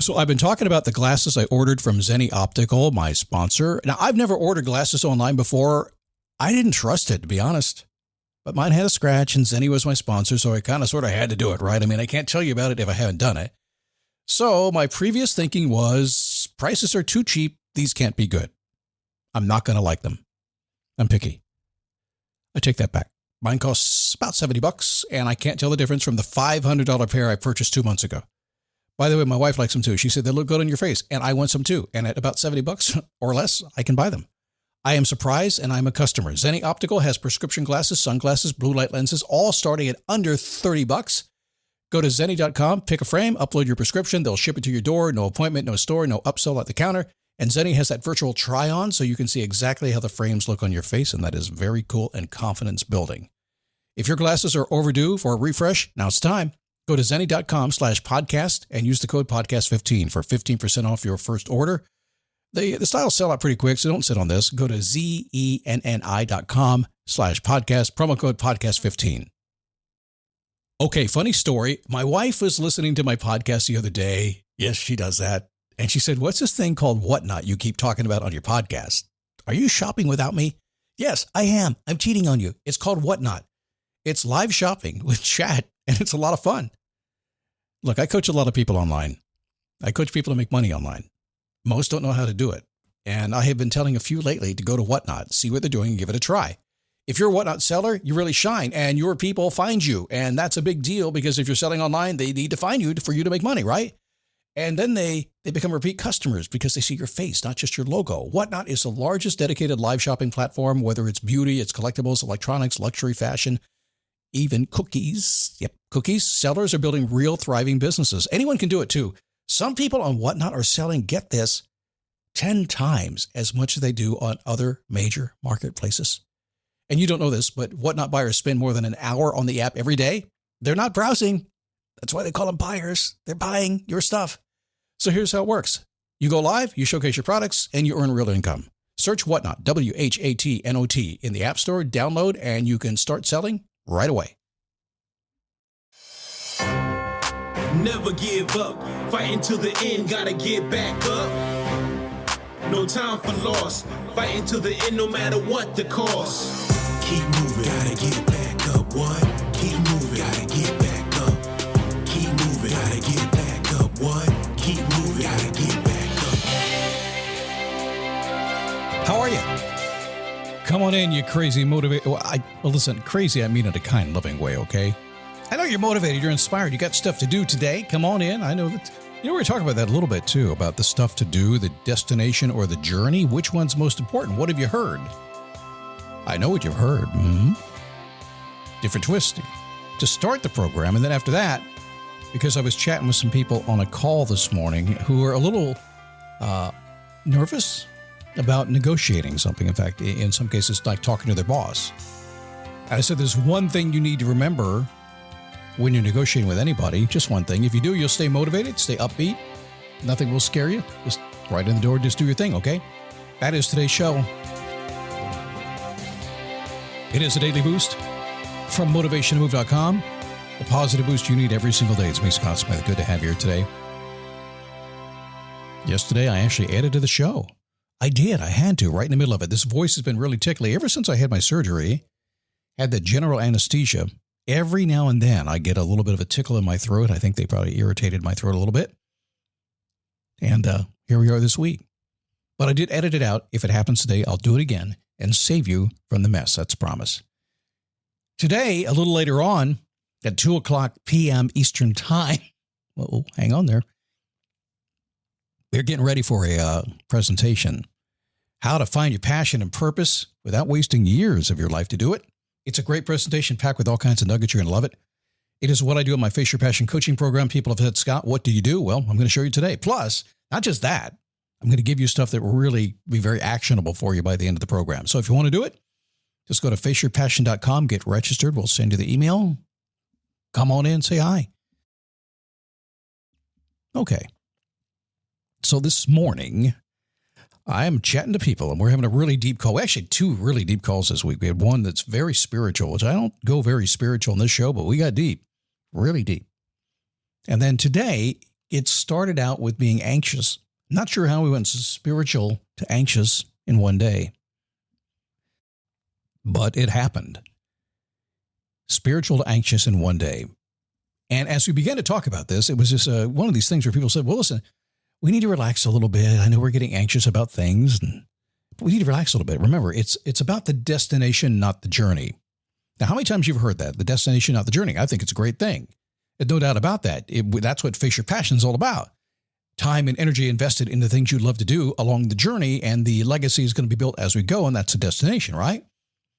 So I've been talking about the glasses I ordered from Zenni Optical, my sponsor. Now, I've never ordered glasses online before. I didn't trust it, to be honest. But mine had a scratch, and Zenni was my sponsor, so I kind of sort of had to do it, right? I mean, I can't tell you about it if I haven't done it. So my previous thinking was, prices are too cheap. These can't be good. I'm not going to like them. I'm picky. I take that back. Mine costs about $70, and I can't tell the difference from the $500 pair I purchased 2 months ago. By the way, my wife likes them too. She said they look good on your face, and I want some too. And at about $70 or less, I can buy them. I am surprised, and I'm a customer. Zenni Optical has prescription glasses, sunglasses, blue light lenses, all starting at under $30. Go to Zenni.com, pick a frame, upload your prescription. They'll ship it to your door. No appointment, no store, no upsell at the counter. And Zenni has that virtual try-on, so you can see exactly how the frames look on your face, and that is very cool and confidence building. If your glasses are overdue for a refresh, now it's time. Go to Zenni.com/podcast and use the code podcast15 for 15% off your first order. The styles sell out pretty quick, so don't sit on this. Go to Zenni.com/podcast, promo code podcast15. Okay, funny story. My wife was listening to my podcast the other day. Yes, she does that. And she said, what's this thing called Whatnot you keep talking about on your podcast? Are you shopping without me? Yes, I am. I'm cheating on you. It's called Whatnot. It's live shopping with chat, and it's a lot of fun. Look, I coach a lot of people online. I coach people to make money online. Most don't know how to do it. And I have been telling a few lately to go to Whatnot, see what they're doing, and give it a try. If you're a Whatnot seller, you really shine, and your people find you. And that's a big deal because if you're selling online, they need to find you for you to make money, right? And then they become repeat customers because they see your face, not just your logo. Whatnot is the largest dedicated live shopping platform, whether it's beauty, it's collectibles, electronics, luxury, fashion, even cookies. Yep, cookies. Sellers are building real thriving businesses. Anyone can do it too. Some people on Whatnot are selling, get this, 10 times as much as they do on other major marketplaces. And you don't know this, but Whatnot buyers spend more than an hour on the app every day. They're not browsing. That's why they call them buyers. They're buying your stuff. So here's how it works. You go live, you showcase your products, and you earn real income. Search Whatnot, WHATNOT, in the App Store, download, and you can start selling right away. Never give up. Fighting till the end, gotta get back up. No time for loss. Fighting till the end, no matter what the cost. Keep moving, gotta get back up. What? Keep moving, gotta get back up. Keep moving, gotta get back up. What? Keep moving, gotta get back up. How are you? Come on in, you crazy motivated. Well, listen, crazy, I mean it in a kind, loving way, okay? I know you're motivated, you're inspired, you got stuff to do today. Come on in. I know that. You know, we're talking about that a little bit too, about the stuff to do, the destination or the journey. Which one's most important? What have you heard? I know what you've heard. Different twist to start the program. And then after that, because I was chatting with some people on a call this morning who are a little nervous about negotiating something. In fact, in some cases, like talking to their boss. And I said, there's one thing you need to remember when you're negotiating with anybody, just one thing. If you do, you'll stay motivated, stay upbeat. Nothing will scare you. Just right in the door, just do your thing, okay? That is today's show. It is a daily boost from motivationtomove.com. The positive boost you need every single day. It's me, Scott Smith. Good to have you here today. Yesterday, I actually added to the show. I did. I had to, right in the middle of it. This voice has been really tickly ever since I had my surgery. Had the general anesthesia. Every now and then, I get a little bit of a tickle in my throat. I think they probably irritated my throat a little bit. And here we are this week. But I did edit it out. If it happens today, I'll do it again and save you from the mess. That's a promise. Today, a little later on, at 2 o'clock p.m. Eastern Time, whoa, hang on there. We're getting ready for a presentation. How to find your passion and purpose without wasting years of your life to do it. It's a great presentation packed with all kinds of nuggets. You're going to love it. It is what I do in my Face Your Passion coaching program. People have said, Scott, what do you do? Well, I'm going to show you today. Plus, not just that, I'm going to give you stuff that will really be very actionable for you by the end of the program. So if you want to do it, just go to faceyourpassion.com, get registered. We'll send you the email. Come on in, say hi. Okay. So this morning, I'm chatting to people, and we're having a really deep call. Actually, 2 really deep calls this week. We had one that's very spiritual, which I don't go very spiritual in this show, but we got deep, really deep. And then today, it started out with being anxious. Not sure how we went from spiritual to anxious in one day, but it happened. Spiritual to anxious in one day. And as we began to talk about this, it was just one of these things where people said, well, listen, we need to relax a little bit. I know we're getting anxious about things, but we need to relax a little bit. Remember, it's about the destination, not the journey. Now, how many times you've heard that? The destination, not the journey. I think it's a great thing. There's no doubt about that. That's what Face Your Passion is all about. Time and energy invested in the things you love to do along the journey, and the legacy is going to be built as we go, and that's the destination, right?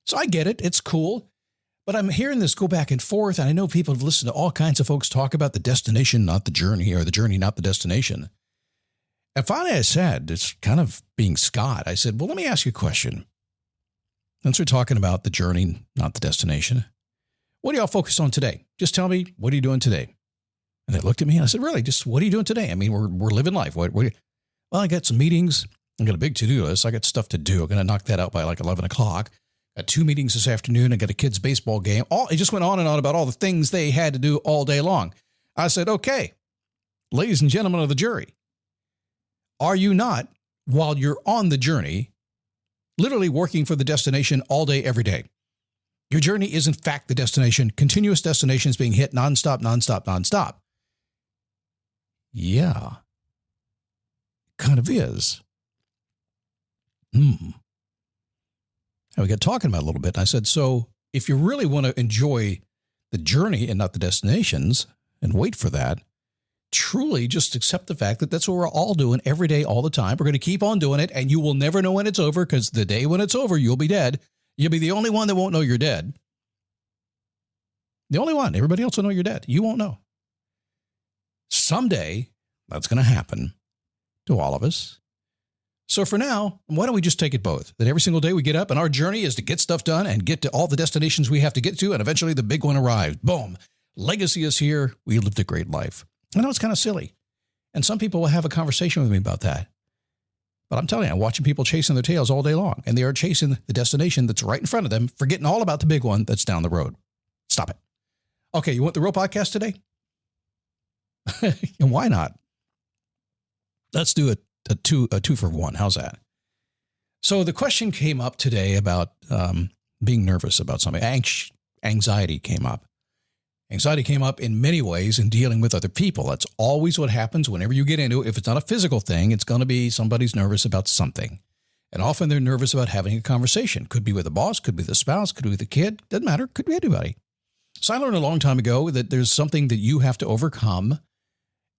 So I get it. It's cool. But I'm hearing this go back and forth, and I know people have listened to all kinds of folks talk about the destination, not the journey, or the journey, not the destination. And finally I said, it's kind of being Scott, I said, well, let me ask you a question. Since we're talking about the journey, not the destination, what do y'all focus on today? Just tell me, what are you doing today? And they looked at me and I said, really, just what are you doing today? I mean, we're living life. Well, I got some meetings. I got a big to-do list. I got stuff to do. I'm going to knock that out by like 11 o'clock. Got 2 meetings this afternoon. I got a kid's baseball game. It just went on and on about all the things they had to do all day long. I said, okay, ladies and gentlemen of the jury, are you not, while you're on the journey, literally working for the destination all day, every day? Your journey is, in fact, the destination. Continuous destinations being hit nonstop, nonstop, nonstop. Yeah, kind of is. And we got talking about it a little bit. And I said, so if you really want to enjoy the journey and not the destinations and wait for that, truly just accept the fact that that's what we're all doing every day, all the time. We're going to keep on doing it, and you will never know when it's over, because the day when it's over, you'll be dead. You'll be the only one that won't know you're dead. The only one. Everybody else will know you're dead. You won't know. Someday, that's going to happen to all of us. So for now, why don't we just take it both? That every single day we get up, and our journey is to get stuff done and get to all the destinations we have to get to, and eventually the big one arrives. Boom. Legacy is here. We lived a great life. I know it's kind of silly. And some people will have a conversation with me about that. But I'm telling you, I'm watching people chasing their tails all day long, and they are chasing the destination that's right in front of them, forgetting all about the big one that's down the road. Stop it. Okay, you want the real podcast today? And why not? Let's do a two for one. How's that? So the question came up today about being nervous about something. Anxiety came up. Anxiety came up in many ways in dealing with other people. That's always what happens whenever you get into it. If it's not a physical thing, it's going to be somebody's nervous about something. And often they're nervous about having a conversation. Could be with a boss, could be with a spouse, could be with a kid. Doesn't matter. Could be anybody. So I learned a long time ago that there's something that you have to overcome.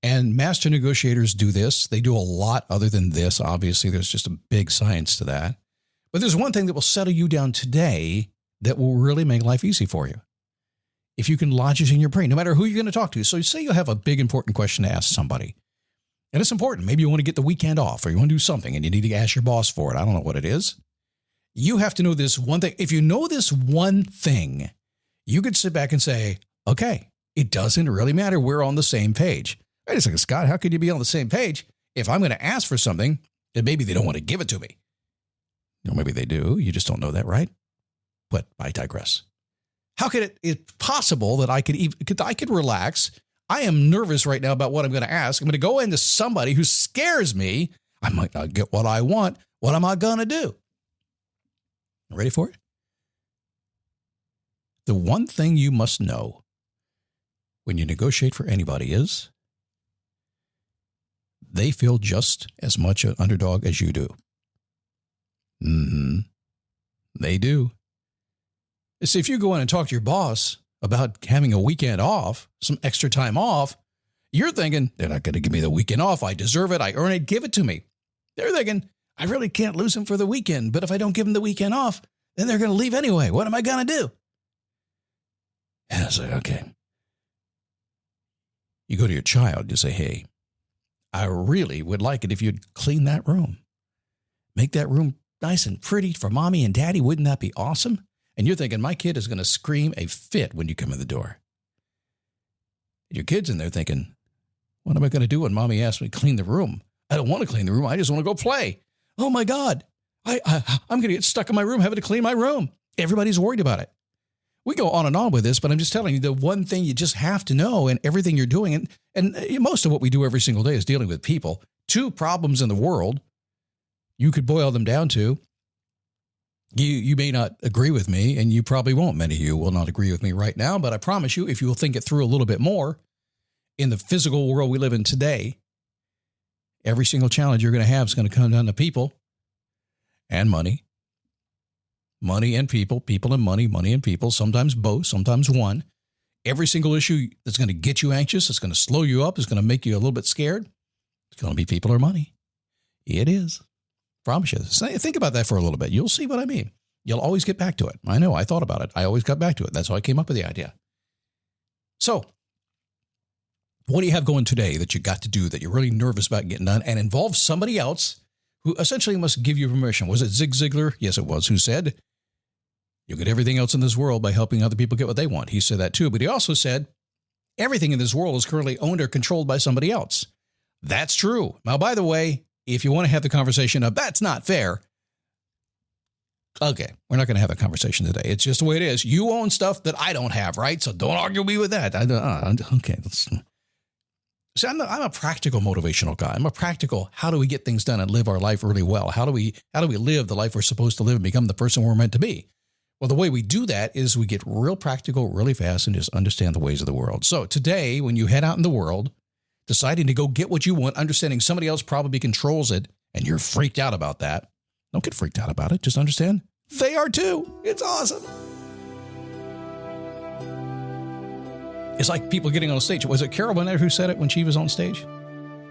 And master negotiators do this. They do a lot other than this. Obviously, there's just a big science to that. But there's one thing that will settle you down today that will really make life easy for you. If you can lodge it in your brain, no matter who you're going to talk to. So say you have a big, important question to ask somebody. And it's important. Maybe you want to get the weekend off, or you want to do something and you need to ask your boss for it. I don't know what it is. You have to know this one thing. If you know this one thing, you could sit back and say, okay, it doesn't really matter. We're on the same page. Wait a second, Scott, how could you be on the same page if I'm going to ask for something and maybe they don't want to give it to me? No, maybe they do. You just don't know that, right? But I digress. How could it possible that I could relax? I am nervous right now about what I'm going to ask. I'm going to go into somebody who scares me. I might not get what I want. What am I going to do? Ready for it? The one thing you must know when you negotiate for anybody is they feel just as much an underdog as you do. They do. See, if you go in and talk to your boss about having a weekend off, some extra time off, you're thinking, they're not going to give me the weekend off. I deserve it. I earn it. Give it to me. They're thinking, I really can't lose them for the weekend. But if I don't give them the weekend off, then they're going to leave anyway. What am I going to do? And I was like, okay. You go to your child, you say, hey, I really would like it if you'd clean that room. Make that room nice and pretty for mommy and daddy. Wouldn't that be awesome? And you're thinking, my kid is going to scream a fit when you come in the door. Your kid's in there thinking, what am I going to do when mommy asks me to clean the room? I don't want to clean the room. I just want to go play. Oh, my God. I'm going to get stuck in my room having to clean my room. Everybody's worried about it. We go on and on with this, but I'm just telling you the one thing you just have to know in everything you're doing. And most of what we do every single day is dealing with people. 2 problems in the world. You could boil them down to. You may not agree with me, and you probably won't. Many of you will not agree with me right now, but I promise you, if you will think it through a little bit more, in the physical world we live in today, every single challenge you're going to have is going to come down to people and money. Money and people, people and money, money and people, sometimes both, sometimes one. Every single issue that's going to get you anxious, it's going to slow you up, it's going to make you a little bit scared, it's going to be people or money. It is. Promise you. Think about that for a little bit. You'll see what I mean. You'll always get back to it. I know. I thought about it. I always got back to it. That's how I came up with the idea. So, what do you have going today that you got to do that you're really nervous about getting done and involves somebody else who essentially must give you permission? Was it Zig Ziglar? Yes, it was. Who said, you'll get everything else in this world by helping other people get what they want. He said that too. But he also said, everything in this world is currently owned or controlled by somebody else. That's true. Now, by the way, if you want to have the conversation of that's not fair, okay, we're not going to have a conversation today. It's just the way it is. You own stuff that I don't have, right? So don't argue me with that. Okay. See, I'm a practical motivational guy. I'm a practical, how do we get things done and live our life really well? How do we live the life we're supposed to live and become the person we're meant to be? Well, the way we do that is we get real practical really fast and just understand the ways of the world. So today, when you head out in the world, deciding to go get what you want, understanding somebody else probably controls it, and you're freaked out about that. Don't get freaked out about it. Just understand they are too. It's awesome. It's like people getting on stage. Was it Carol Burnett who said it when she was on stage?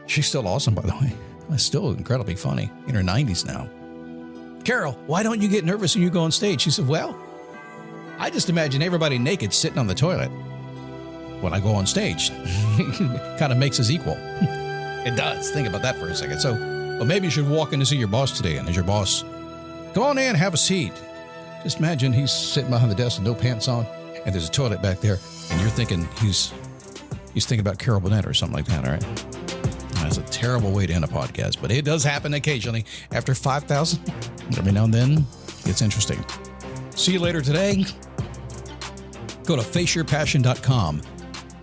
She's still awesome, by the way. Still incredibly funny. In her 90s now. Carol, why don't you get nervous when you go on stage? She said, well, I just imagine everybody naked sitting on the toilet when I go on stage. Kind of makes us equal. It does. Think about that for a second. So, well, maybe you should walk in to see your boss today. And as your boss, go on in, have a seat. Just imagine he's sitting behind the desk with no pants on, and there's a toilet back there, and you're thinking he's thinking about Carol Burnett or something like that, all right? That's a terrible way to end a podcast, but it does happen occasionally. After 5,000, every now and then, it's interesting. See you later today. Go to faceyourpassion.com.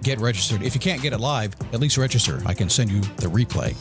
Get registered. If you can't get it live, at least register. I can send you the replay.